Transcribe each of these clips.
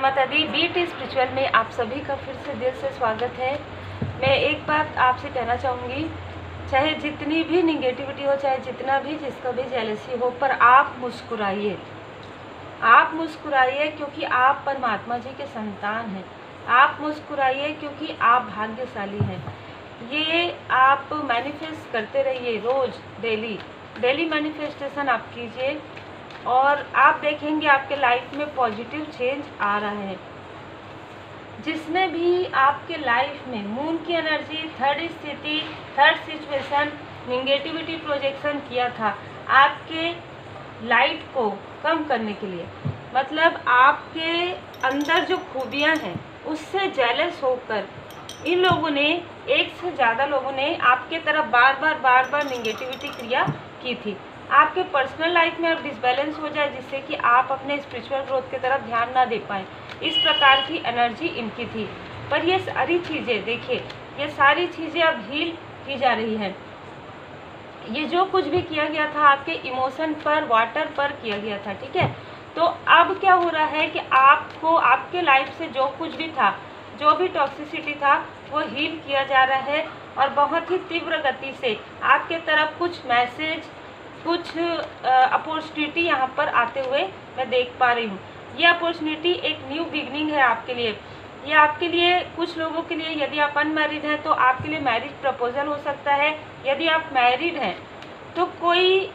माता दी। Beat spiritual में आप सभी का फिर से दिल से स्वागत है। मैं एक बात आपसे कहना चाहूँगी, चाहे जितनी भी निगेटिविटी हो, चाहे जितना भी जिसका भी जेलसी हो, पर आप मुस्कुराइए। आप मुस्कुराइए क्योंकि आप परमात्मा जी के संतान हैं। आप मुस्कुराइए क्योंकि आप भाग्यशाली हैं। ये आप मैनिफेस्ट करते रहिए, रोज़ डेली मैनिफेस्टेशन आप कीजिए और आप देखेंगे आपके लाइफ में पॉजिटिव चेंज आ रहा है। जिसने भी आपके लाइफ में मून की एनर्जी, थर्ड स्थिति, थर्ड सिचुएशन, निगेटिविटी प्रोजेक्शन किया था आपके लाइट को कम करने के लिए, मतलब आपके अंदर जो खूबियां हैं उससे जेलस होकर इन लोगों ने, एक से ज़्यादा लोगों ने आपके तरफ बार बार निगेटिविटी क्रिया की थी। आपके पर्सनल लाइफ में अब डिसबैलेंस हो जाए जिससे कि आप अपने स्पिरिचुअल ग्रोथ की तरफ ध्यान ना दे पाएँ, इस प्रकार की एनर्जी इनकी थी। पर ये सारी चीज़ें देखिए, ये सारी चीज़ें अब हील की जा रही हैं। ये जो कुछ भी किया गया था आपके इमोशन पर, वाटर पर किया गया था, ठीक है। तो अब क्या हो रहा है कि आपको आपके लाइफ से जो कुछ भी था, जो भी टॉक्सिसिटी था, वो हील किया जा रहा है और बहुत ही तीव्र गति से आपके तरफ कुछ मैसेज, कुछ अपॉर्चुनिटी यहाँ पर आते हुए मैं देख पा रही हूँ। ये अपॉर्चुनिटी एक न्यू बिगनिंग है आपके लिए। ये आपके लिए, कुछ लोगों के लिए, यदि आप अनमैरिड हैं तो आपके लिए मैरिज प्रपोजल हो सकता है। यदि आप मैरिड हैं तो कोई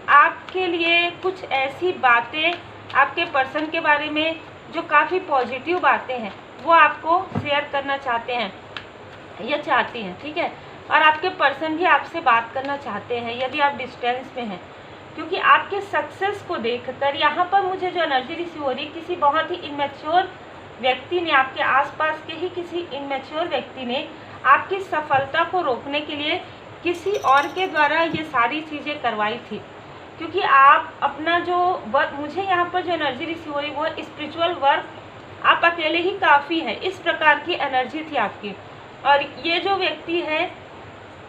आपके लिए कुछ ऐसी बातें आपके पर्सन के बारे में जो काफ़ी पॉजिटिव बातें हैं वो आपको शेयर करना चाहते हैं या चाहती हैं, ठीक है। और आपके पर्सन भी आपसे बात करना चाहते हैं यदि आप डिस्टेंस में हैं, क्योंकि आपके सक्सेस को देखकर यहाँ पर मुझे जो एनर्जी रिसीव हो रही है, किसी बहुत ही इमेच्योर व्यक्ति ने, आपके आसपास के ही किसी इमेच्योर व्यक्ति ने आपकी सफलता को रोकने के लिए किसी और के द्वारा ये सारी चीज़ें करवाई थी। क्योंकि आप अपना जो वर्क, मुझे यहाँ पर जो एनर्जी रिसीव हो रही वो स्पिरिचुअल वर्क आप अकेले ही काफ़ी है, इस प्रकार की एनर्जी थी आपकी। और ये जो व्यक्ति है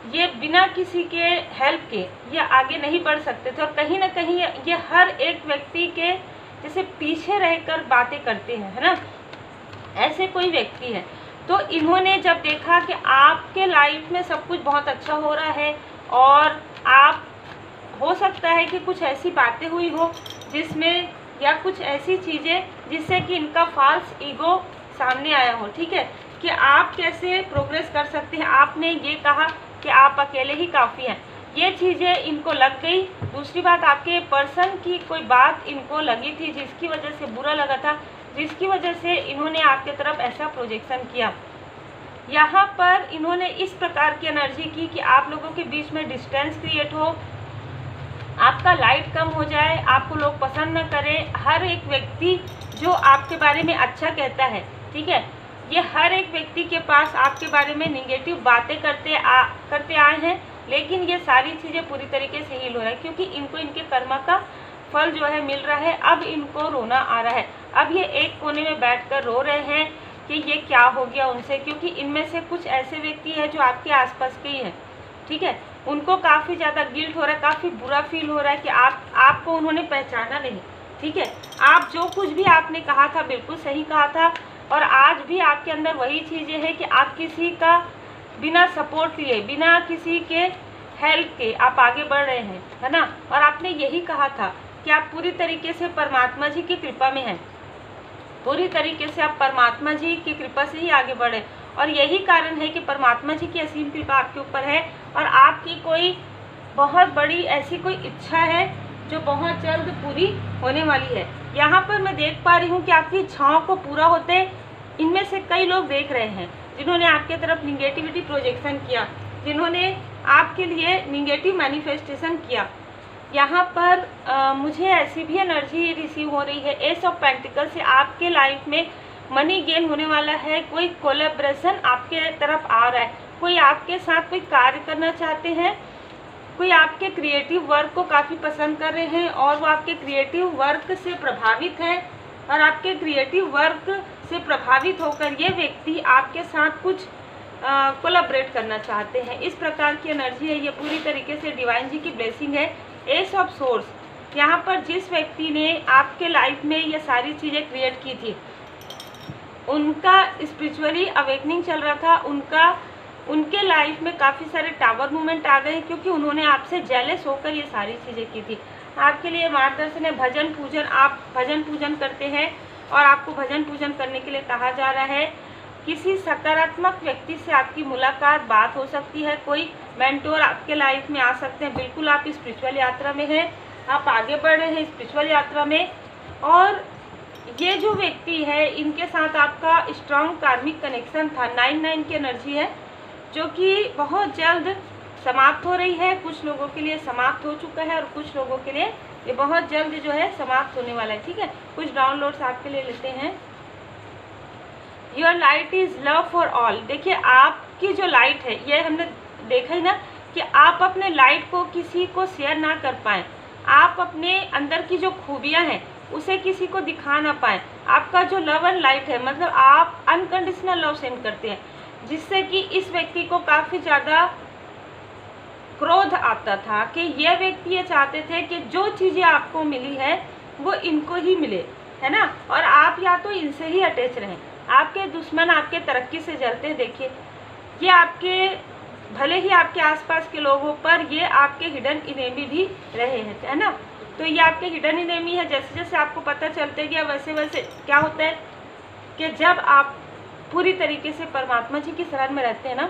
ये बिना किसी के हेल्प के ये आगे नहीं बढ़ सकते थे और कहीं ना कहीं ये हर एक व्यक्ति के जैसे पीछे रहकर बातें करते हैं, है ना, ऐसे कोई व्यक्ति है। तो इन्होंने जब देखा कि आपके लाइफ में सब कुछ बहुत अच्छा हो रहा है और आप, हो सकता है कि कुछ ऐसी बातें हुई हो जिसमें, या कुछ ऐसी चीज़ें जिससे कि इनका फॉल्स ईगो सामने आया हो, ठीक है, कि आप कैसे प्रोग्रेस कर सकते हैं। आपने ये कहा कि आप अकेले ही काफ़ी हैं, ये चीज़ें इनको लग गई। दूसरी बात, आपके पर्सन की कोई बात इनको लगी थी जिसकी वजह से बुरा लगा था, जिसकी वजह से इन्होंने आपके तरफ ऐसा प्रोजेक्शन किया। यहाँ पर इन्होंने इस प्रकार की एनर्जी की कि आप लोगों के बीच में डिस्टेंस क्रिएट हो, आपका लाइट कम हो जाए, आपको लोग पसंद न करें। हर एक व्यक्ति जो आपके बारे में अच्छा कहता है, ठीक है, ये हर एक व्यक्ति के पास आपके बारे में निगेटिव बातें करते आए हैं, लेकिन ये सारी चीज़ें पूरी तरीके से हील हो रहा है क्योंकि इनको इनके कर्म का फल जो है मिल रहा है। अब इनको रोना आ रहा है, अब ये एक कोने में बैठकर रो रहे हैं कि ये क्या हो गया उनसे, क्योंकि इनमें से कुछ ऐसे व्यक्ति हैं जो आपके आसपास के ही हैं, ठीक है। उनको काफ़ी ज़्यादा गिल्ट हो रहा है, काफ़ी बुरा फील हो रहा है कि आपको उन्होंने पहचाना नहीं, ठीक है। आप जो कुछ भी आपने कहा था बिल्कुल सही कहा था और आज भी आपके अंदर वही चीज़ें हैं कि आप किसी का बिना सपोर्ट लिए, बिना किसी के हेल्प के आप आगे बढ़ रहे हैं, है ना। और आपने यही कहा था कि आप पूरी तरीके से परमात्मा जी की कृपा में हैं, पूरी तरीके से आप परमात्मा जी की कृपा से ही आगे बढ़े और यही कारण है कि परमात्मा जी की असीम कृपा आपके ऊपर है और आपकी कोई बहुत बड़ी ऐसी कोई इच्छा है जो बहुत जल्द पूरी होने वाली है। यहाँ पर मैं देख पा रही हूँ कि आपकी इच्छाओं को पूरा होते इनमें से कई लोग देख रहे हैं जिन्होंने आपके तरफ निगेटिविटी प्रोजेक्शन किया, जिन्होंने आपके लिए निगेटिव मैनिफेस्टेशन किया। यहाँ पर मुझे ऐसी भी एनर्जी रिसीव हो रही है, एस ऑफ पेंटिकल से आपके लाइफ में मनी गेन होने वाला है। कोई कोलैबोरेशन आपके तरफ आ रहा है, कोई आपके साथ कोई कार्य करना चाहते हैं, कोई आपके क्रिएटिव वर्क को काफ़ी पसंद कर रहे हैं और वो आपके क्रिएटिव वर्क से प्रभावित है और आपके क्रिएटिव वर्क से प्रभावित होकर ये व्यक्ति आपके साथ कुछ कोलैबोरेट करना चाहते हैं। इस प्रकार की एनर्जी है, ये पूरी तरीके से डिवाइन जी की ब्लेसिंग है। एस ऑफ सोर्स यहाँ पर जिस व्यक्ति ने आपके लाइफ में ये सारी चीज़ें क्रिएट की थी, उनका स्पिरिचुअली अवेकनिंग चल रहा था, उनके लाइफ में काफ़ी सारे टावर मूवमेंट आ गए क्योंकि उन्होंने आपसे जेलस होकर ये सारी चीज़ें की थी। आपके लिए मार्गदर्शन है भजन पूजन, आप भजन पूजन करते हैं और आपको भजन पूजन करने के लिए कहा जा रहा है। किसी सकारात्मक व्यक्ति से आपकी मुलाकात, बात हो सकती है, कोई मेंटोर आपके लाइफ में आ सकते हैं। बिल्कुल आप स्पिरिचुअल यात्रा में हैं, आप आगे बढ़ रहे हैं स्पिरिचुअल यात्रा में। और ये जो व्यक्ति है इनके साथ आपका स्ट्रॉन्ग कार्मिक कनेक्शन था। 9 की एनर्जी है जो कि बहुत जल्द समाप्त हो रही है। कुछ लोगों के लिए समाप्त हो चुका है और कुछ लोगों के लिए ये बहुत जल्द जो है समाप्त होने वाला है। ठीक है, कुछ डाउनलोड्स आपके लिए लेते हैं। Your light is love for all. देखिए आपकी जो लाइट है, ये हमने देखा ही ना कि आप अपने लाइट को किसी को शेयर ना कर पाएँ, आप अपने अंदर की जो खूबियाँ हैं उसे किसी को दिखा ना पाएँ। आपका जो लव एंड लाइट है, मतलब आप अनकंडीशनल लव सेंड करते हैं, जिससे कि इस व्यक्ति को काफ़ी ज़्यादा क्रोध आता था कि यह व्यक्ति ये चाहते थे कि जो चीज़ें आपको मिली है वो इनको ही मिले, है ना, और आप या तो इनसे ही अटैच रहें। आपके दुश्मन आपके तरक्की से जलते हैं। देखिए ये आपके, भले ही आपके आसपास के लोगों पर ये आपके हिडन इनेमी भी रहे हैं, है ना, तो ये आपके हिडन इनेमी है। जैसे जैसे आपको पता चलते गया वैसे वैसे क्या होता है कि जब आप पूरी तरीके से परमात्मा जी की शरण में रहते हैं ना,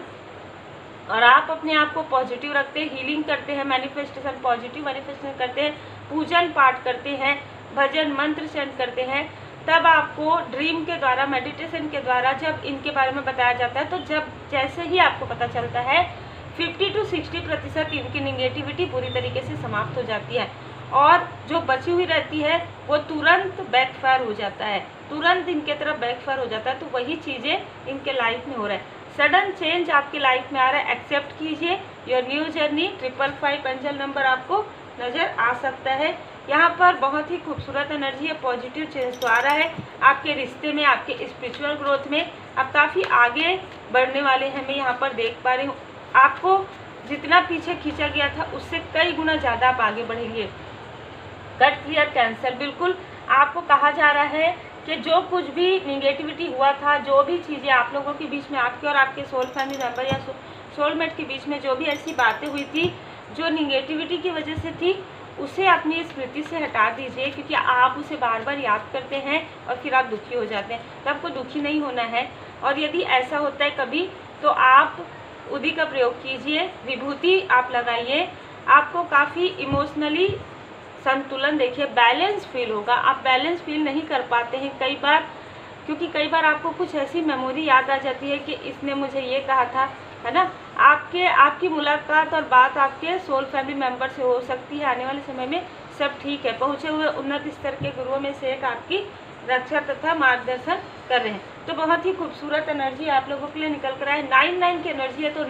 और आप अपने आप को पॉजिटिव रखते हैं, हीलिंग करते हैं, मैनिफेस्टेशन, पॉजिटिव मैनिफेस्टेशन करते हैं, पूजन पाठ करते हैं, भजन मंत्र चैंट करते हैं, तब आपको ड्रीम के द्वारा, मेडिटेशन के द्वारा जब इनके बारे में बताया जाता है, तो जब जैसे ही आपको पता चलता है 50 to 60% इनकी निगेटिविटी पूरी तरीके से समाप्त हो जाती है और जो बची हुई रहती है वो तुरंत बैकफायर हो जाता है, तुरंत इनके तरफ बैकफायर हो जाता है। तो वही चीज़ें इनके लाइफ में हो रहा है। सडन चेंज आपकी लाइफ में आ रहा है, एक्सेप्ट कीजिए। Your new journey 555 angel number आपको नज़र आ सकता है। यहाँ पर बहुत ही खूबसूरत एनर्जी है, पॉजिटिव चेंज तो आ रहा है आपके रिश्ते में, आपके स्पिरिचुअल ग्रोथ में। आप काफ़ी आगे बढ़ने वाले हैं, मैं यहाँ पर देख पा रही हूँ। आपको जितना पीछे खींचा गया था उससे कई गुना ज़्यादा आप आगे बढ़ेंगे। कट क्लियर कैंसर, बिल्कुल आपको कहा जा रहा है कि जो कुछ भी निगेटिविटी हुआ था, जो भी चीज़ें आप लोगों के बीच में, आपके और आपके सोल फैमिली मेम्बर या सोलमेट के बीच में जो भी ऐसी बातें हुई थी जो निगेटिविटी की वजह से थी, उसे अपनी स्मृति से हटा दीजिए, क्योंकि आप उसे बार बार याद करते हैं और फिर आप दुखी हो जाते हैं। तो आपको दुखी नहीं होना है, और यदि ऐसा होता है कभी तो आप उदी का प्रयोग कीजिए, विभूति आप लगाइए, आपको काफ़ी इमोशनली संतुलन, देखिए बैलेंस फील होगा। आप बैलेंस फील नहीं कर पाते हैं कई बार, क्योंकि कई बार आपको कुछ ऐसी मेमोरी याद आ जाती है कि इसने मुझे ये कहा था, है ना। आपकी मुलाकात और बात आपके सोल फैमिली मेंबर से हो सकती है। आने वाले समय में सब ठीक है। पहुँचे हुए उन्नत स्तर के गुरुओं में से एक आपकी रक्षा तथा मार्गदर्शन कर रहे हैं। तो बहुत ही खूबसूरत एनर्जी आप लोगों के लिए निकल कर आए। 9 की एनर्जी है, तो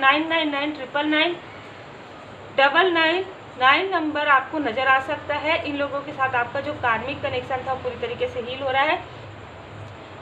9 नंबर आपको नज़र आ सकता है। इन लोगों के साथ आपका जो कार्मिक कनेक्शन था पूरी तरीके से हील हो रहा है।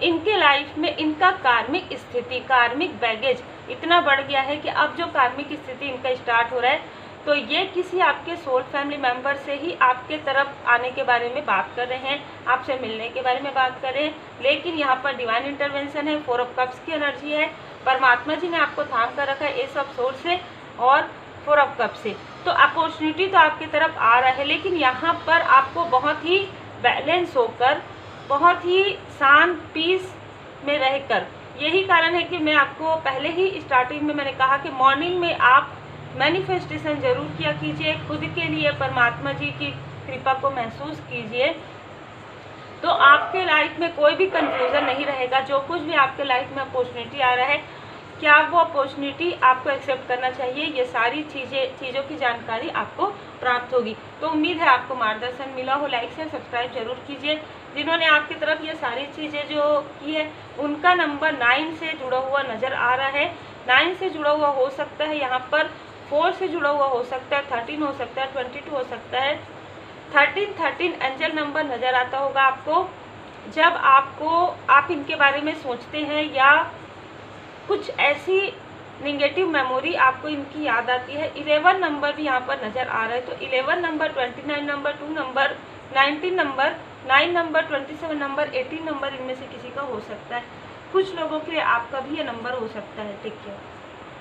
इनके लाइफ में इनका कार्मिक स्थिति, कार्मिक बैगेज इतना बढ़ गया है कि अब जो कार्मिक स्थिति इनका स्टार्ट हो रहा है, तो ये किसी आपके सोल फैमिली मेंबर से ही आपके तरफ आने के बारे में बात कर रहे हैं, आपसे मिलने के बारे में बात कर रहे हैं। लेकिन यहाँ पर डिवाइन इंटरवेंशन है, 4 ऑफ कप्स की एनर्जी है। परमात्मा जी ने आपको थाम कर रखा है एस ऑफ सोर्ड से और 4 ऑफ कप से। तो अपॉर्चुनिटी तो आपकी तरफ आ रहा है, लेकिन यहाँ पर आपको बहुत ही बैलेंस होकर, बहुत ही शांत पीस में रहकर, यही कारण है कि मैं आपको पहले ही स्टार्टिंग में मैंने कहा कि मॉर्निंग में आप मैनिफेस्टेशन जरूर किया कीजिए, खुद के लिए परमात्मा जी की कृपा को महसूस कीजिए, तो आपके लाइफ में कोई भी कंफ्यूजन नहीं रहेगा। जो कुछ भी आपके लाइफ में अपॉर्चुनिटी आ रहा है, क्या वो अपॉर्चुनिटी आपको एक्सेप्ट करना चाहिए, ये सारी चीज़ों की जानकारी आपको प्राप्त होगी। तो उम्मीद है आपको मार्गदर्शन मिला हो। लाइक से सब्सक्राइब जरूर कीजिए। जिन्होंने आपकी तरफ ये सारी चीज़ें जो की है, उनका नंबर 9 से जुड़ा हुआ नज़र आ रहा है। 9 से जुड़ा हुआ हो सकता है, यहाँ पर 4 से जुड़ा हुआ हो सकता है, 13 हो सकता है, 22 हो सकता है। 13 एंजल नंबर नज़र आता होगा आपको जब आप इनके बारे में सोचते हैं, या कुछ ऐसी निगेटिव मेमोरी आपको इनकी याद आती है। 11 नंबर भी यहाँ पर नज़र आ रहा है, तो 11 number, 29 number, 2 number, 19 number, 9 number, 27 number, 18 number, इनमें से किसी का हो सकता है। कुछ लोगों के लिए आपका भी ये नंबर हो सकता है। Take care.